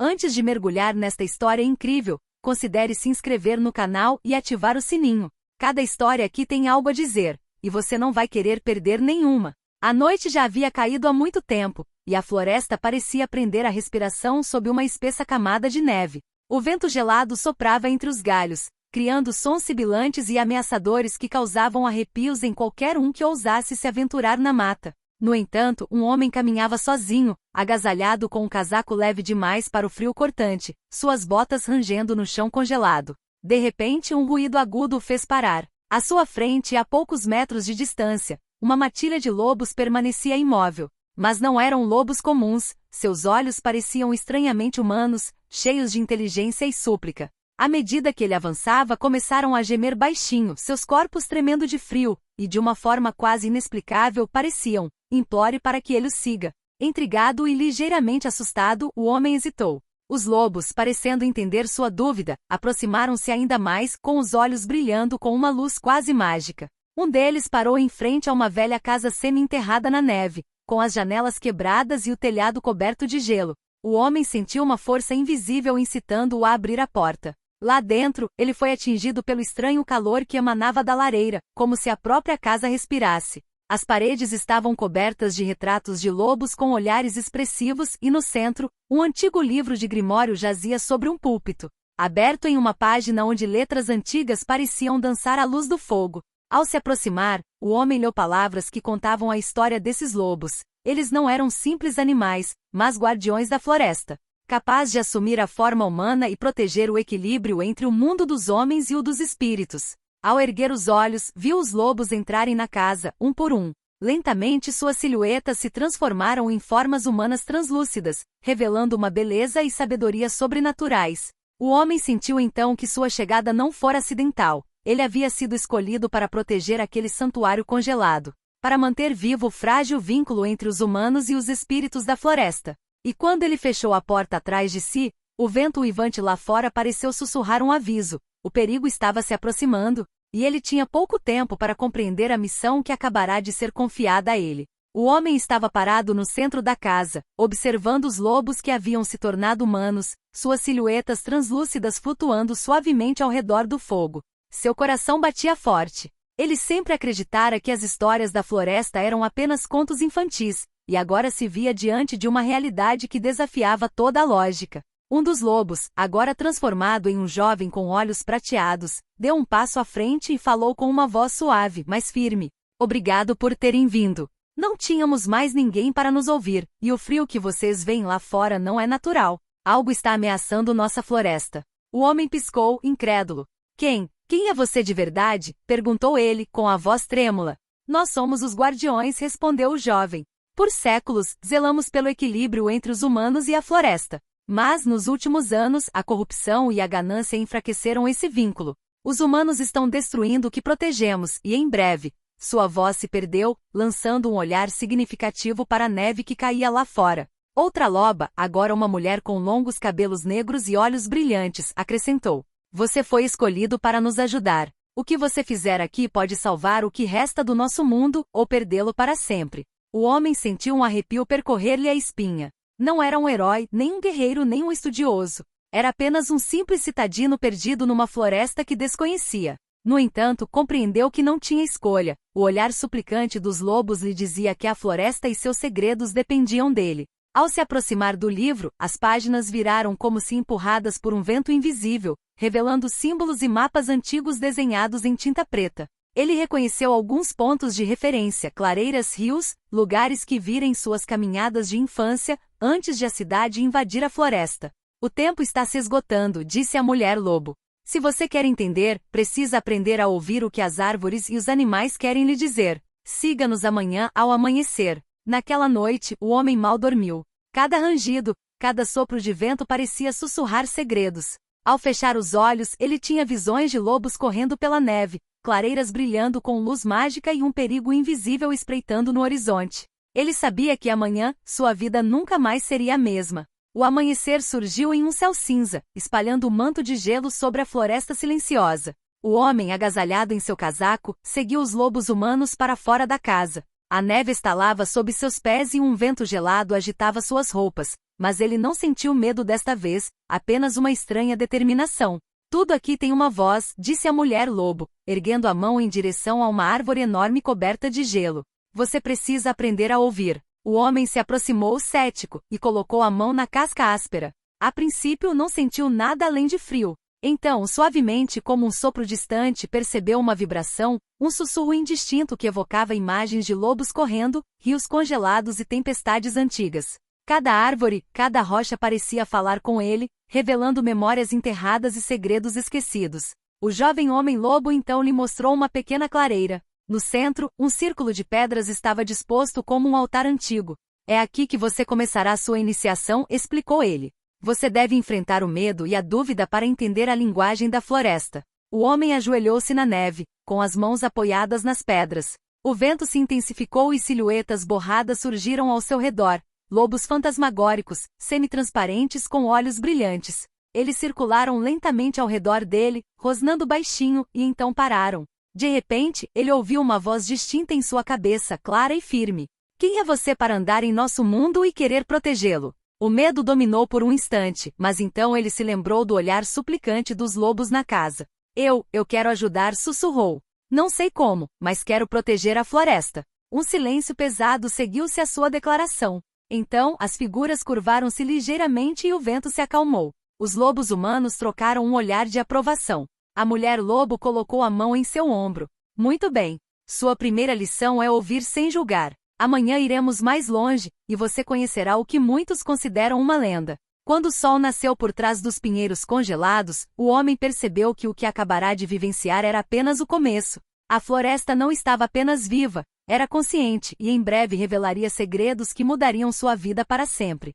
Antes de mergulhar nesta história incrível, considere se inscrever no canal e ativar o sininho. Cada história aqui tem algo a dizer, e você não vai querer perder nenhuma. A noite já havia caído há muito tempo, e a floresta parecia prender a respiração sob uma espessa camada de neve. O vento gelado soprava entre os galhos, criando sons sibilantes e ameaçadores que causavam arrepios em qualquer um que ousasse se aventurar na mata. No entanto, um homem caminhava sozinho, agasalhado com um casaco leve demais para o frio cortante, suas botas rangendo no chão congelado. De repente, um ruído agudo o fez parar. À sua frente, a poucos metros de distância, uma matilha de lobos permanecia imóvel. Mas não eram lobos comuns, seus olhos pareciam estranhamente humanos, cheios de inteligência e súplica. À medida que ele avançava, começaram a gemer baixinho, seus corpos tremendo de frio, e de uma forma quase inexplicável pareciam: implore para que ele o siga. Intrigado e ligeiramente assustado, o homem hesitou. Os lobos, parecendo entender sua dúvida, aproximaram-se ainda mais, com os olhos brilhando com uma luz quase mágica. Um deles parou em frente a uma velha casa semi-enterrada na neve, com as janelas quebradas e o telhado coberto de gelo. O homem sentiu uma força invisível incitando-o a abrir a porta. Lá dentro, ele foi atingido pelo estranho calor que emanava da lareira, como se a própria casa respirasse. As paredes estavam cobertas de retratos de lobos com olhares expressivos e no centro, um antigo livro de grimório jazia sobre um púlpito, aberto em uma página onde letras antigas pareciam dançar à luz do fogo. Ao se aproximar, o homem leu palavras que contavam a história desses lobos. Eles não eram simples animais, mas guardiões da floresta, capaz de assumir a forma humana e proteger o equilíbrio entre o mundo dos homens e o dos espíritos. Ao erguer os olhos, viu os lobos entrarem na casa, um por um. Lentamente suas silhuetas se transformaram em formas humanas translúcidas, revelando uma beleza e sabedoria sobrenaturais. O homem sentiu então que sua chegada não fora acidental. Ele havia sido escolhido para proteger aquele santuário congelado, para manter vivo o frágil vínculo entre os humanos e os espíritos da floresta. E quando ele fechou a porta atrás de si, o vento uivante lá fora pareceu sussurrar um aviso. O perigo estava se aproximando, e ele tinha pouco tempo para compreender a missão que acabará de ser confiada a ele. O homem estava parado no centro da casa, observando os lobos que haviam se tornado humanos, suas silhuetas translúcidas flutuando suavemente ao redor do fogo. Seu coração batia forte. Ele sempre acreditara que as histórias da floresta eram apenas contos infantis, e agora se via diante de uma realidade que desafiava toda a lógica. Um dos lobos, agora transformado em um jovem com olhos prateados, deu um passo à frente e falou com uma voz suave, mas firme. Obrigado por terem vindo. Não tínhamos mais ninguém para nos ouvir, e o frio que vocês veem lá fora não é natural. Algo está ameaçando nossa floresta. O homem piscou, incrédulo. Quem é você de verdade? Perguntou ele, com a voz trêmula. Nós somos os guardiões, respondeu o jovem. Por séculos, zelamos pelo equilíbrio entre os humanos e a floresta. Mas, nos últimos anos, a corrupção e a ganância enfraqueceram esse vínculo. Os humanos estão destruindo o que protegemos, e em breve, sua voz se perdeu, lançando um olhar significativo para a neve que caía lá fora. Outra loba, agora uma mulher com longos cabelos negros e olhos brilhantes, acrescentou. Você foi escolhido para nos ajudar. O que você fizer aqui pode salvar o que resta do nosso mundo, ou perdê-lo para sempre. O homem sentiu um arrepio percorrer-lhe a espinha. Não era um herói, nem um guerreiro, nem um estudioso. Era apenas um simples citadino perdido numa floresta que desconhecia. No entanto, compreendeu que não tinha escolha. O olhar suplicante dos lobos lhe dizia que a floresta e seus segredos dependiam dele. Ao se aproximar do livro, as páginas viraram como se empurradas por um vento invisível, revelando símbolos e mapas antigos desenhados em tinta preta. Ele reconheceu alguns pontos de referência, clareiras, rios, lugares que vira em suas caminhadas de infância, antes de a cidade invadir a floresta. O tempo está se esgotando, disse a mulher-lobo. Se você quer entender, precisa aprender a ouvir o que as árvores e os animais querem lhe dizer. Siga-nos amanhã ao amanhecer. Naquela noite, o homem mal dormiu. Cada rangido, cada sopro de vento parecia sussurrar segredos. Ao fechar os olhos, ele tinha visões de lobos correndo pela neve, clareiras brilhando com luz mágica e um perigo invisível espreitando no horizonte. Ele sabia que amanhã, sua vida nunca mais seria a mesma. O amanhecer surgiu em um céu cinza, espalhando um manto de gelo sobre a floresta silenciosa. O homem, agasalhado em seu casaco, seguiu os lobos humanos para fora da casa. A neve estalava sob seus pés e um vento gelado agitava suas roupas, mas ele não sentiu medo desta vez, apenas uma estranha determinação. Tudo aqui tem uma voz, disse a mulher-lobo, erguendo a mão em direção a uma árvore enorme coberta de gelo. Você precisa aprender a ouvir. O homem se aproximou cético, e colocou a mão na casca áspera. A princípio não sentiu nada além de frio. Então, suavemente como um sopro distante, percebeu uma vibração, um sussurro indistinto que evocava imagens de lobos correndo, rios congelados e tempestades antigas. Cada árvore, cada rocha parecia falar com ele, revelando memórias enterradas e segredos esquecidos. O jovem homem-lobo então lhe mostrou uma pequena clareira. No centro, um círculo de pedras estava disposto como um altar antigo. É aqui que você começará sua iniciação, explicou ele. Você deve enfrentar o medo e a dúvida para entender a linguagem da floresta. O homem ajoelhou-se na neve, com as mãos apoiadas nas pedras. O vento se intensificou e silhuetas borradas surgiram ao seu redor. Lobos fantasmagóricos, semi-transparentes com olhos brilhantes. Eles circularam lentamente ao redor dele, rosnando baixinho, e então pararam. De repente, ele ouviu uma voz distinta em sua cabeça, clara e firme. Quem é você para andar em nosso mundo e querer protegê-lo? O medo dominou por um instante, mas então ele se lembrou do olhar suplicante dos lobos na casa. Eu quero ajudar, sussurrou. Não sei como, mas quero proteger a floresta. Um silêncio pesado seguiu-se à sua declaração. Então, as figuras curvaram-se ligeiramente e o vento se acalmou. Os lobos humanos trocaram um olhar de aprovação. A mulher-lobo colocou a mão em seu ombro. Muito bem. Sua primeira lição é ouvir sem julgar. Amanhã iremos mais longe, e você conhecerá o que muitos consideram uma lenda. Quando o sol nasceu por trás dos pinheiros congelados, o homem percebeu que o que acabará de vivenciar era apenas o começo. A floresta não estava apenas viva, era consciente e em breve revelaria segredos que mudariam sua vida para sempre.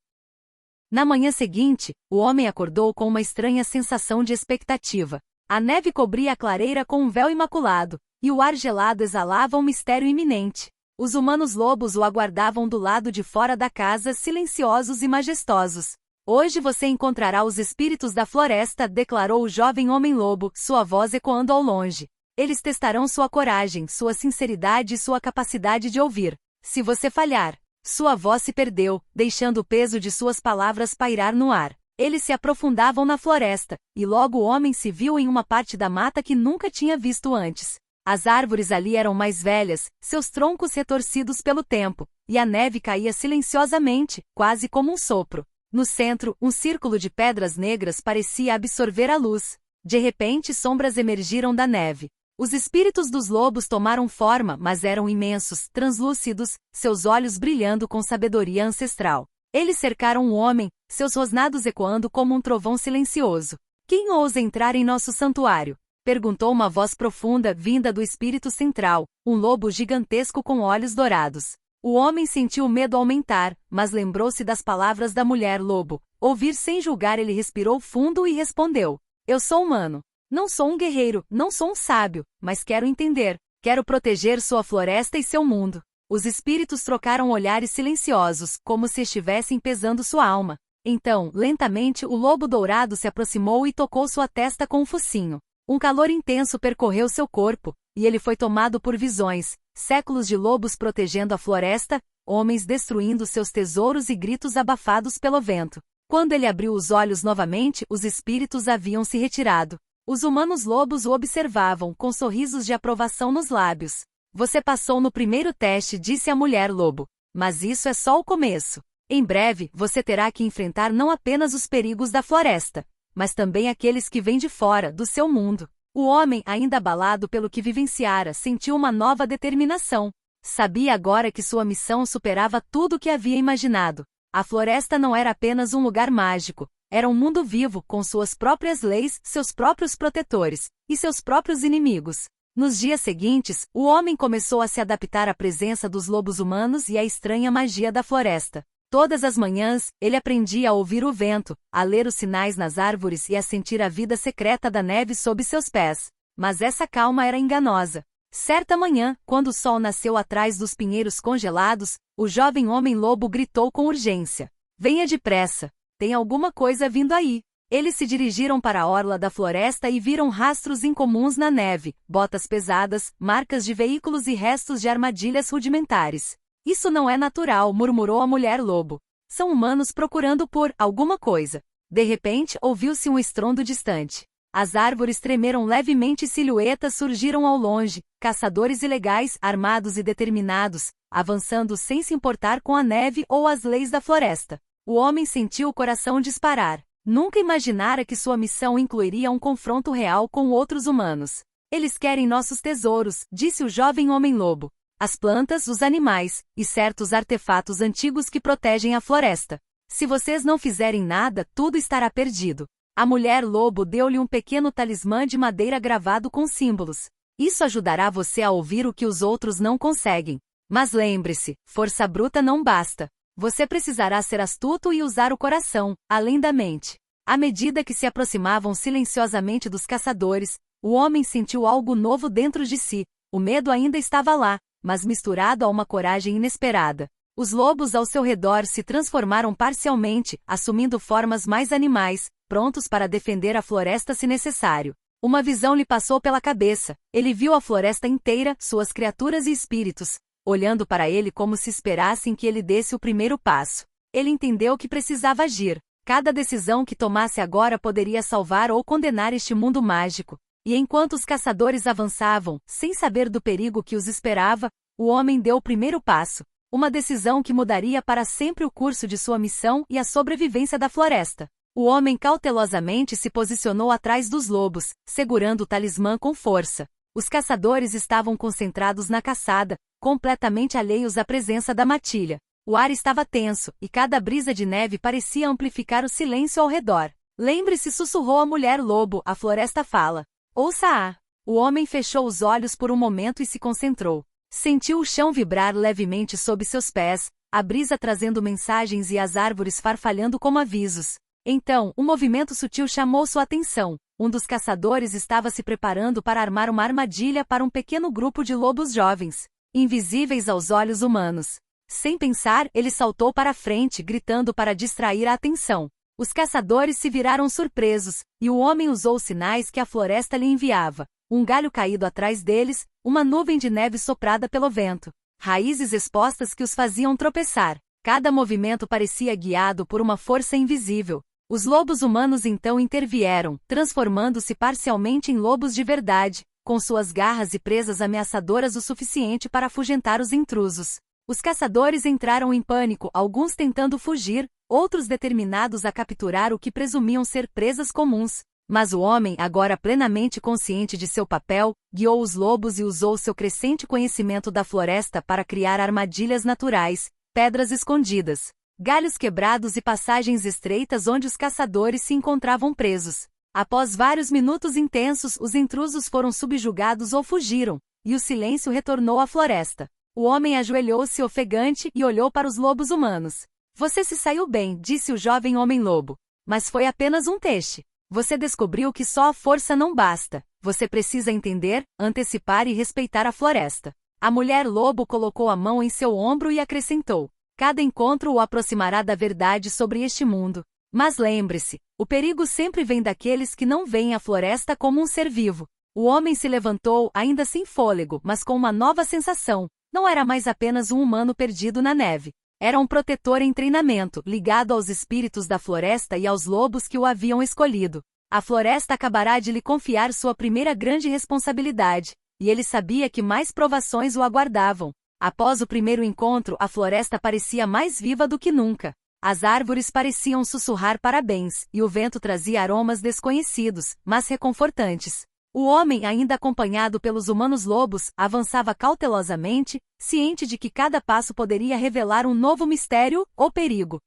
Na manhã seguinte, o homem acordou com uma estranha sensação de expectativa. A neve cobria a clareira com um véu imaculado, e o ar gelado exalava um mistério iminente. Os humanos lobos o aguardavam do lado de fora da casa, silenciosos e majestosos. Hoje você encontrará os espíritos da floresta, declarou o jovem homem-lobo, sua voz ecoando ao longe. Eles testarão sua coragem, sua sinceridade e sua capacidade de ouvir. Se você falhar, sua voz se perdeu, deixando o peso de suas palavras pairar no ar. Eles se aprofundavam na floresta, e logo o homem se viu em uma parte da mata que nunca tinha visto antes. As árvores ali eram mais velhas, seus troncos retorcidos pelo tempo, e a neve caía silenciosamente, quase como um sopro. No centro, um círculo de pedras negras parecia absorver a luz. De repente, sombras emergiram da neve. Os espíritos dos lobos tomaram forma, mas eram imensos, translúcidos, seus olhos brilhando com sabedoria ancestral. Eles cercaram o homem, seus rosnados ecoando como um trovão silencioso. Quem ousa entrar em nosso santuário? Perguntou uma voz profunda vinda do espírito central, um lobo gigantesco com olhos dourados. O homem sentiu o medo aumentar, mas lembrou-se das palavras da mulher-lobo. Ouvir sem julgar, ele respirou fundo e respondeu. Eu sou humano. Não sou um guerreiro, não sou um sábio, mas quero entender. Quero proteger sua floresta e seu mundo. Os espíritos trocaram olhares silenciosos, como se estivessem pesando sua alma. Então, lentamente, o lobo dourado se aproximou e tocou sua testa com um focinho. Um calor intenso percorreu seu corpo, e ele foi tomado por visões, séculos de lobos protegendo a floresta, homens destruindo seus tesouros e gritos abafados pelo vento. Quando ele abriu os olhos novamente, os espíritos haviam se retirado. Os humanos lobos o observavam, com sorrisos de aprovação nos lábios. Você passou no primeiro teste, disse a mulher-lobo. Mas isso é só o começo. Em breve, você terá que enfrentar não apenas os perigos da floresta, mas também aqueles que vêm de fora, do seu mundo. O homem, ainda abalado pelo que vivenciara, sentiu uma nova determinação. Sabia agora que sua missão superava tudo o que havia imaginado. A floresta não era apenas um lugar mágico, era um mundo vivo, com suas próprias leis, seus próprios protetores, e seus próprios inimigos. Nos dias seguintes, o homem começou a se adaptar à presença dos lobos humanos e à estranha magia da floresta. Todas as manhãs, ele aprendia a ouvir o vento, a ler os sinais nas árvores e a sentir a vida secreta da neve sob seus pés. Mas essa calma era enganosa. Certa manhã, quando o sol nasceu atrás dos pinheiros congelados, o jovem homem-lobo gritou com urgência. Venha depressa! Tem alguma coisa vindo aí! Eles se dirigiram para a orla da floresta e viram rastros incomuns na neve, botas pesadas, marcas de veículos e restos de armadilhas rudimentares. Isso não é natural, murmurou a mulher-lobo. São humanos procurando por alguma coisa. De repente, ouviu-se um estrondo distante. As árvores tremeram levemente e silhuetas surgiram ao longe, caçadores ilegais, armados e determinados, avançando sem se importar com a neve ou as leis da floresta. O homem sentiu o coração disparar. Nunca imaginara que sua missão incluiria um confronto real com outros humanos. Eles querem nossos tesouros, disse o jovem homem-lobo. As plantas, os animais, e certos artefatos antigos que protegem a floresta. Se vocês não fizerem nada, tudo estará perdido. A mulher-lobo deu-lhe um pequeno talismã de madeira gravado com símbolos. Isso ajudará você a ouvir o que os outros não conseguem. Mas lembre-se, força bruta não basta. Você precisará ser astuto e usar o coração, além da mente. À medida que se aproximavam silenciosamente dos caçadores, o homem sentiu algo novo dentro de si. O medo ainda estava lá, mas misturado a uma coragem inesperada. Os lobos ao seu redor se transformaram parcialmente, assumindo formas mais animais, prontos para defender a floresta se necessário. Uma visão lhe passou pela cabeça. Ele viu a floresta inteira, suas criaturas e espíritos, olhando para ele como se esperassem que ele desse o primeiro passo. Ele entendeu que precisava agir. Cada decisão que tomasse agora poderia salvar ou condenar este mundo mágico. E enquanto os caçadores avançavam, sem saber do perigo que os esperava, o homem deu o primeiro passo. Uma decisão que mudaria para sempre o curso de sua missão e a sobrevivência da floresta. O homem cautelosamente se posicionou atrás dos lobos, segurando o talismã com força. Os caçadores estavam concentrados na caçada, completamente alheios à presença da matilha. O ar estava tenso, e cada brisa de neve parecia amplificar o silêncio ao redor. Lembre-se, sussurrou a mulher-lobo, a floresta fala. Ouça-a. O homem fechou os olhos por um momento e se concentrou. Sentiu o chão vibrar levemente sob seus pés, a brisa trazendo mensagens e as árvores farfalhando como avisos. Então, um movimento sutil chamou sua atenção. Um dos caçadores estava se preparando para armar uma armadilha para um pequeno grupo de lobos jovens, invisíveis aos olhos humanos. Sem pensar, ele saltou para a frente, gritando para distrair a atenção. Os caçadores se viraram surpresos, e o homem usou os sinais que a floresta lhe enviava. Um galho caído atrás deles, uma nuvem de neve soprada pelo vento, raízes expostas que os faziam tropeçar. Cada movimento parecia guiado por uma força invisível. Os lobos humanos então intervieram, transformando-se parcialmente em lobos de verdade, com suas garras e presas ameaçadoras o suficiente para afugentar os intrusos. Os caçadores entraram em pânico, alguns tentando fugir, outros determinados a capturar o que presumiam ser presas comuns. Mas o homem, agora plenamente consciente de seu papel, guiou os lobos e usou seu crescente conhecimento da floresta para criar armadilhas naturais, pedras escondidas, galhos quebrados e passagens estreitas onde os caçadores se encontravam presos. Após vários minutos intensos, os intrusos foram subjugados ou fugiram, e o silêncio retornou à floresta. O homem ajoelhou-se ofegante e olhou para os lobos humanos. Você se saiu bem, disse o jovem homem-lobo. Mas foi apenas um teste. Você descobriu que só a força não basta. Você precisa entender, antecipar e respeitar a floresta. A mulher-lobo colocou a mão em seu ombro e acrescentou. Cada encontro o aproximará da verdade sobre este mundo. Mas lembre-se, o perigo sempre vem daqueles que não veem a floresta como um ser vivo. O homem se levantou, ainda sem fôlego, mas com uma nova sensação. Não era mais apenas um humano perdido na neve. Era um protetor em treinamento, ligado aos espíritos da floresta e aos lobos que o haviam escolhido. A floresta acabará de lhe confiar sua primeira grande responsabilidade, e ele sabia que mais provações o aguardavam. Após o primeiro encontro, a floresta parecia mais viva do que nunca. As árvores pareciam sussurrar parabéns, e o vento trazia aromas desconhecidos, mas reconfortantes. O homem, ainda acompanhado pelos humanos lobos, avançava cautelosamente, ciente de que cada passo poderia revelar um novo mistério ou perigo.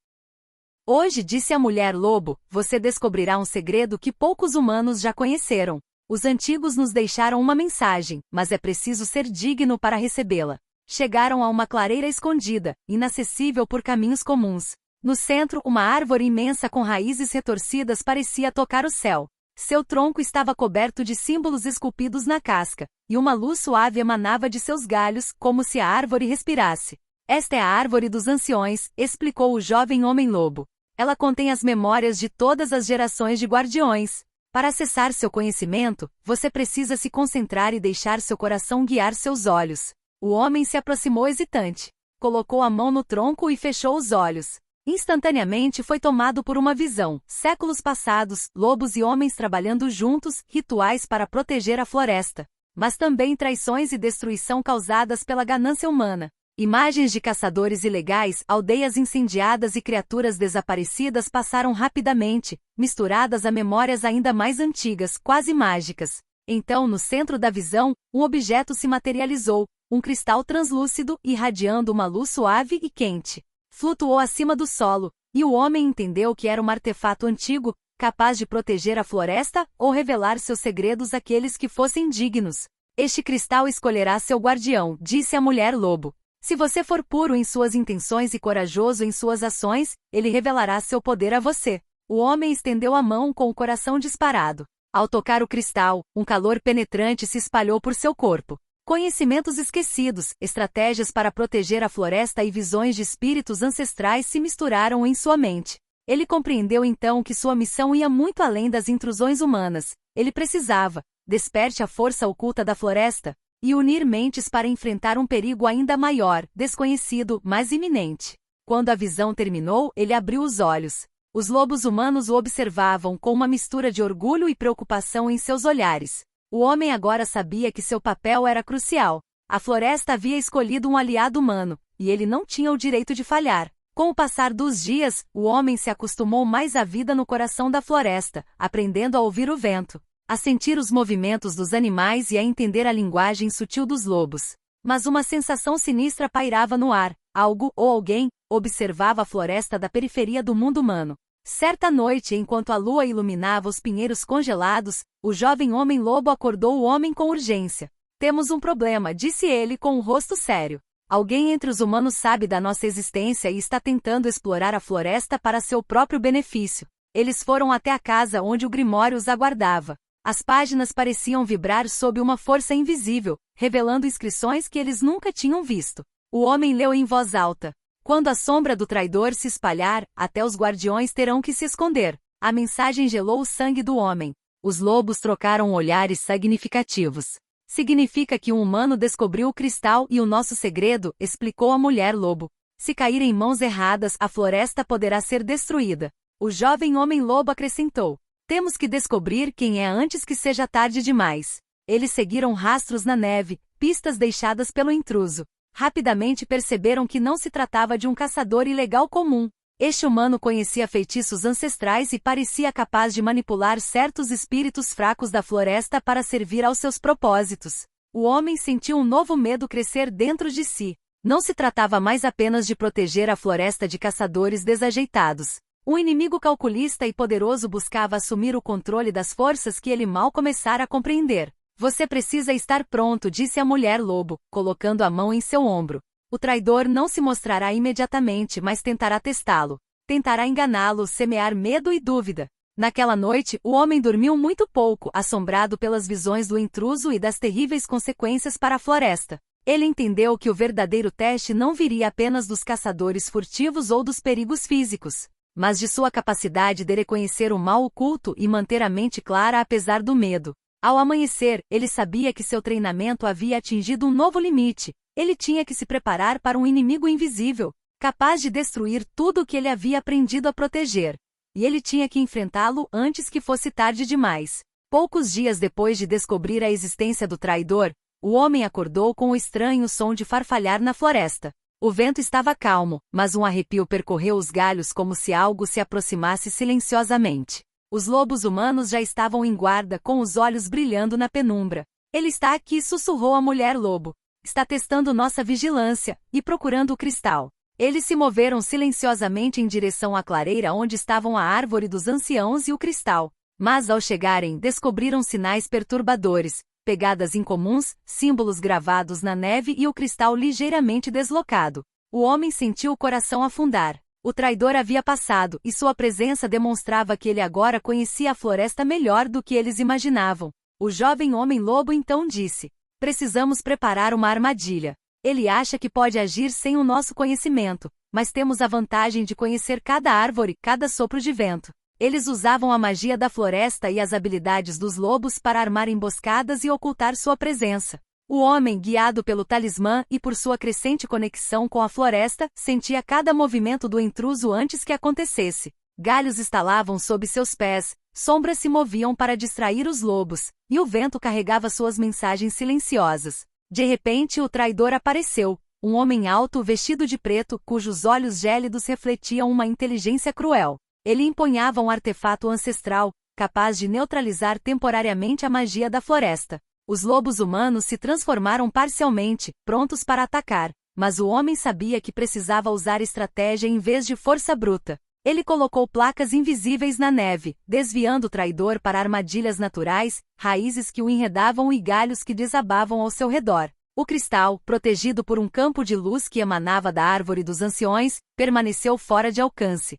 Hoje, disse a mulher-lobo, você descobrirá um segredo que poucos humanos já conheceram. Os antigos nos deixaram uma mensagem, mas é preciso ser digno para recebê-la. Chegaram a uma clareira escondida, inacessível por caminhos comuns. No centro, uma árvore imensa com raízes retorcidas parecia tocar o céu. Seu tronco estava coberto de símbolos esculpidos na casca, e uma luz suave emanava de seus galhos, como se a árvore respirasse. Esta é a árvore dos anciões, explicou o jovem homem-lobo. Ela contém as memórias de todas as gerações de guardiões. Para acessar seu conhecimento, você precisa se concentrar e deixar seu coração guiar seus olhos. O homem se aproximou hesitante. Colocou a mão no tronco e fechou os olhos. Instantaneamente foi tomado por uma visão. Séculos passados, lobos e homens trabalhando juntos, rituais para proteger a floresta. Mas também traições e destruição causadas pela ganância humana. Imagens de caçadores ilegais, aldeias incendiadas e criaturas desaparecidas passaram rapidamente, misturadas a memórias ainda mais antigas, quase mágicas. Então, no centro da visão, um objeto se materializou, um cristal translúcido, irradiando uma luz suave e quente. Flutuou acima do solo, e o homem entendeu que era um artefato antigo, capaz de proteger a floresta ou revelar seus segredos àqueles que fossem dignos. Este cristal escolherá seu guardião, disse a mulher-lobo. Se você for puro em suas intenções e corajoso em suas ações, ele revelará seu poder a você. O homem estendeu a mão com o coração disparado. Ao tocar o cristal, um calor penetrante se espalhou por seu corpo. Conhecimentos esquecidos, estratégias para proteger a floresta e visões de espíritos ancestrais se misturaram em sua mente. Ele compreendeu então que sua missão ia muito além das intrusões humanas. Ele precisava, desperte a força oculta da floresta, e unir mentes para enfrentar um perigo ainda maior, desconhecido, mas iminente. Quando a visão terminou, ele abriu os olhos. Os lobos humanos o observavam com uma mistura de orgulho e preocupação em seus olhares. O homem agora sabia que seu papel era crucial. A floresta havia escolhido um aliado humano, e ele não tinha o direito de falhar. Com o passar dos dias, o homem se acostumou mais à vida no coração da floresta, aprendendo a ouvir o vento, a sentir os movimentos dos animais e a entender a linguagem sutil dos lobos. Mas uma sensação sinistra pairava no ar. Algo, ou alguém, observava a floresta da periferia do mundo humano. Certa noite, enquanto a lua iluminava os pinheiros congelados, o jovem homem-lobo acordou o homem com urgência. Temos um problema, disse ele com um rosto sério. Alguém entre os humanos sabe da nossa existência e está tentando explorar a floresta para seu próprio benefício. Eles foram até a casa onde o Grimório os aguardava. As páginas pareciam vibrar sob uma força invisível, revelando inscrições que eles nunca tinham visto. O homem leu em voz alta. Quando a sombra do traidor se espalhar, até os guardiões terão que se esconder. A mensagem gelou o sangue do homem. Os lobos trocaram olhares significativos. Significa que um humano descobriu o cristal e o nosso segredo, explicou a mulher-lobo. Se cair em mãos erradas, a floresta poderá ser destruída. O jovem homem-lobo acrescentou. Temos que descobrir quem é antes que seja tarde demais. Eles seguiram rastros na neve, pistas deixadas pelo intruso. Rapidamente perceberam que não se tratava de um caçador ilegal comum. Este humano conhecia feitiços ancestrais e parecia capaz de manipular certos espíritos fracos da floresta para servir aos seus propósitos. O homem sentiu um novo medo crescer dentro de si. Não se tratava mais apenas de proteger a floresta de caçadores desajeitados. Um inimigo calculista e poderoso buscava assumir o controle das forças que ele mal começara a compreender. Você precisa estar pronto, disse a mulher-lobo, colocando a mão em seu ombro. O traidor não se mostrará imediatamente, mas tentará testá-lo. Tentará enganá-lo, semear medo e dúvida. Naquela noite, o homem dormiu muito pouco, assombrado pelas visões do intruso e das terríveis consequências para a floresta. Ele entendeu que o verdadeiro teste não viria apenas dos caçadores furtivos ou dos perigos físicos, mas de sua capacidade de reconhecer o mal oculto e manter a mente clara apesar do medo. Ao amanhecer, ele sabia que seu treinamento havia atingido um novo limite. Ele tinha que se preparar para um inimigo invisível, capaz de destruir tudo o que ele havia aprendido a proteger. E ele tinha que enfrentá-lo antes que fosse tarde demais. Poucos dias depois de descobrir a existência do traidor, o homem acordou com o estranho som de farfalhar na floresta. O vento estava calmo, mas um arrepio percorreu os galhos como se algo se aproximasse silenciosamente. Os lobos humanos já estavam em guarda com os olhos brilhando na penumbra. Ele está aqui, sussurrou a mulher-lobo. Está testando nossa vigilância e procurando o cristal. Eles se moveram silenciosamente em direção à clareira onde estavam a árvore dos anciãos e o cristal. Mas ao chegarem, descobriram sinais perturbadores, pegadas incomuns, símbolos gravados na neve e o cristal ligeiramente deslocado. O homem sentiu o coração afundar. O traidor havia passado, e sua presença demonstrava que ele agora conhecia a floresta melhor do que eles imaginavam. O jovem homem-lobo então disse: precisamos preparar uma armadilha. Ele acha que pode agir sem o nosso conhecimento, mas temos a vantagem de conhecer cada árvore, cada sopro de vento. Eles usavam a magia da floresta e as habilidades dos lobos para armar emboscadas e ocultar sua presença. O homem, guiado pelo talismã e por sua crescente conexão com a floresta, sentia cada movimento do intruso antes que acontecesse. Galhos estalavam sob seus pés, sombras se moviam para distrair os lobos, e o vento carregava suas mensagens silenciosas. De repente o traidor apareceu, um homem alto vestido de preto, cujos olhos gélidos refletiam uma inteligência cruel. Ele empunhava um artefato ancestral, capaz de neutralizar temporariamente a magia da floresta. Os lobos humanos se transformaram parcialmente, prontos para atacar, mas o homem sabia que precisava usar estratégia em vez de força bruta. Ele colocou placas invisíveis na neve, desviando o traidor para armadilhas naturais, raízes que o enredavam e galhos que desabavam ao seu redor. O cristal, protegido por um campo de luz que emanava da árvore dos anciões, permaneceu fora de alcance.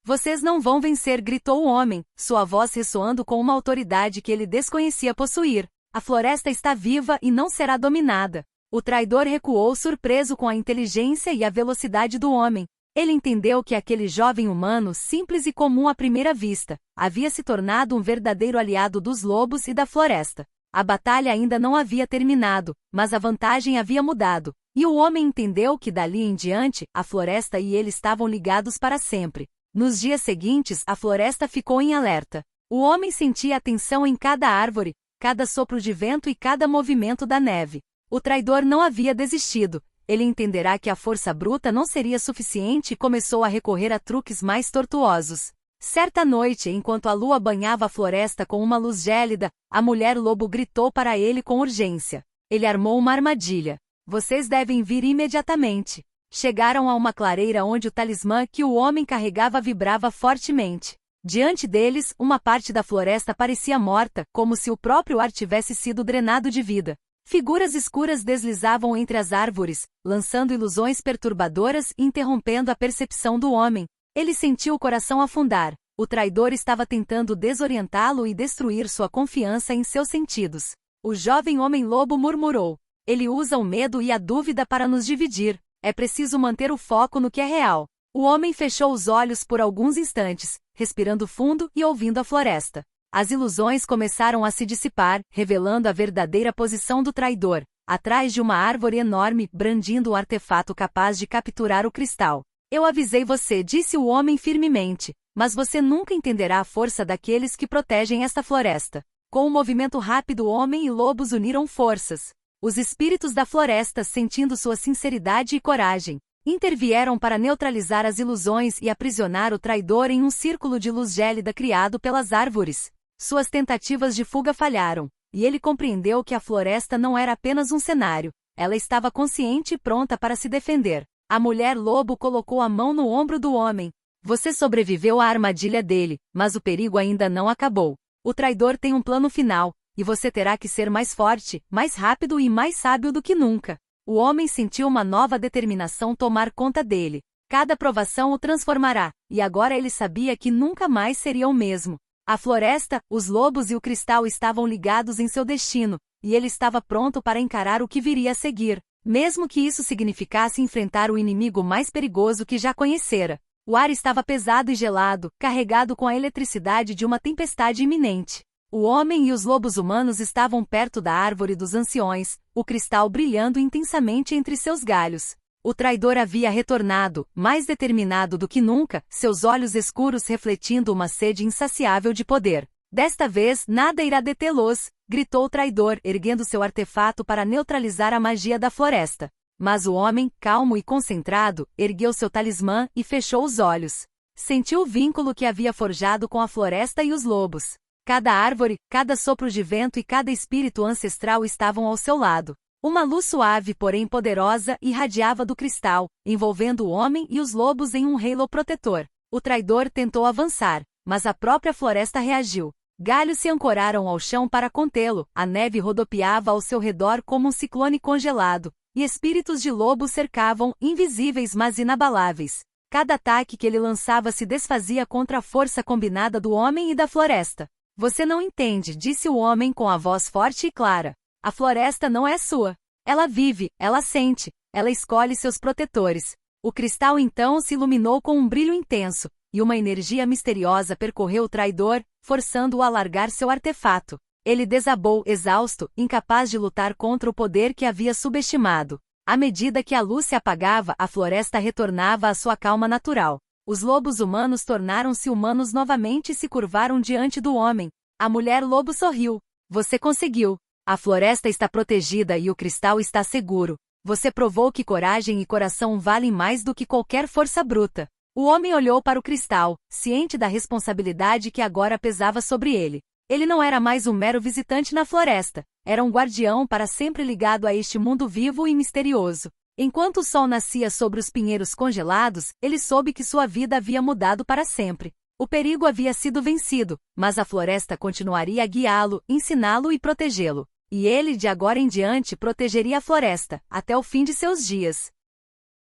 Vocês não vão vencer, gritou o homem, sua voz ressoando com uma autoridade que ele desconhecia possuir. A floresta está viva e não será dominada. O traidor recuou surpreso com a inteligência e a velocidade do homem. Ele entendeu que aquele jovem humano, simples e comum à primeira vista, havia se tornado um verdadeiro aliado dos lobos e da floresta. A batalha ainda não havia terminado, mas a vantagem havia mudado, e o homem entendeu que dali em diante, a floresta e ele estavam ligados para sempre. Nos dias seguintes, a floresta ficou em alerta. O homem sentia a tensão em cada árvore, cada sopro de vento e cada movimento da neve. O traidor não havia desistido. Ele entenderá que a força bruta não seria suficiente e começou a recorrer a truques mais tortuosos. Certa noite, enquanto a lua banhava a floresta com uma luz gélida, a mulher-lobo gritou para ele com urgência. Ele armou uma armadilha. Vocês devem vir imediatamente. Chegaram a uma clareira onde o talismã que o homem carregava vibrava fortemente. Diante deles, uma parte da floresta parecia morta, como se o próprio ar tivesse sido drenado de vida. Figuras escuras deslizavam entre as árvores, lançando ilusões perturbadoras e interrompendo a percepção do homem. Ele sentiu o coração afundar. O traidor estava tentando desorientá-lo e destruir sua confiança em seus sentidos. O jovem homem-lobo murmurou. Ele usa o medo e a dúvida para nos dividir. É preciso manter o foco no que é real. O homem fechou os olhos por alguns instantes, respirando fundo e ouvindo a floresta. As ilusões começaram a se dissipar, revelando a verdadeira posição do traidor, atrás de uma árvore enorme, brandindo um artefato capaz de capturar o cristal. Eu avisei você, disse o homem firmemente, mas você nunca entenderá a força daqueles que protegem esta floresta. Com um movimento rápido, homem e lobos uniram forças. Os espíritos da floresta, sentindo sua sinceridade e coragem, intervieram para neutralizar as ilusões e aprisionar o traidor em um círculo de luz gélida criado pelas árvores. Suas tentativas de fuga falharam, e ele compreendeu que a floresta não era apenas um cenário, ela estava consciente e pronta para se defender. A mulher-lobo colocou a mão no ombro do homem. Você sobreviveu à armadilha dele, mas o perigo ainda não acabou. O traidor tem um plano final, e você terá que ser mais forte, mais rápido e mais sábio do que nunca. O homem sentiu uma nova determinação tomar conta dele. Cada provação o transformará, e agora ele sabia que nunca mais seria o mesmo. A floresta, os lobos e o cristal estavam ligados em seu destino, e ele estava pronto para encarar o que viria a seguir, mesmo que isso significasse enfrentar o inimigo mais perigoso que já conhecera. O ar estava pesado e gelado, carregado com a eletricidade de uma tempestade iminente. O homem e os lobos humanos estavam perto da árvore dos anciões, o cristal brilhando intensamente entre seus galhos. O traidor havia retornado, mais determinado do que nunca, seus olhos escuros refletindo uma sede insaciável de poder. Desta vez, nada irá detê-los, gritou o traidor, erguendo seu artefato para neutralizar a magia da floresta. Mas o homem, calmo e concentrado, ergueu seu talismã e fechou os olhos. Sentiu o vínculo que havia forjado com a floresta e os lobos. Cada árvore, cada sopro de vento e cada espírito ancestral estavam ao seu lado. Uma luz suave, porém poderosa, irradiava do cristal, envolvendo o homem e os lobos em um halo protetor. O traidor tentou avançar, mas a própria floresta reagiu. Galhos se ancoraram ao chão para contê-lo, a neve rodopiava ao seu redor como um ciclone congelado, e espíritos de lobo cercavam, invisíveis mas inabaláveis. Cada ataque que ele lançava se desfazia contra a força combinada do homem e da floresta. Você não entende, disse o homem com a voz forte e clara. A floresta não é sua. Ela vive, ela sente, ela escolhe seus protetores. O cristal então se iluminou com um brilho intenso, e uma energia misteriosa percorreu o traidor, forçando-o a largar seu artefato. Ele desabou, exausto, incapaz de lutar contra o poder que havia subestimado. À medida que a luz se apagava, a floresta retornava à sua calma natural. Os lobos humanos tornaram-se humanos novamente e se curvaram diante do homem. A mulher-lobo sorriu. Você conseguiu. A floresta está protegida e o cristal está seguro. Você provou que coragem e coração valem mais do que qualquer força bruta. O homem olhou para o cristal, ciente da responsabilidade que agora pesava sobre ele. Ele não era mais um mero visitante na floresta, era um guardião para sempre ligado a este mundo vivo e misterioso. Enquanto o sol nascia sobre os pinheiros congelados, ele soube que sua vida havia mudado para sempre. O perigo havia sido vencido, mas a floresta continuaria a guiá-lo, ensiná-lo e protegê-lo. E ele, de agora em diante, protegeria a floresta, até o fim de seus dias.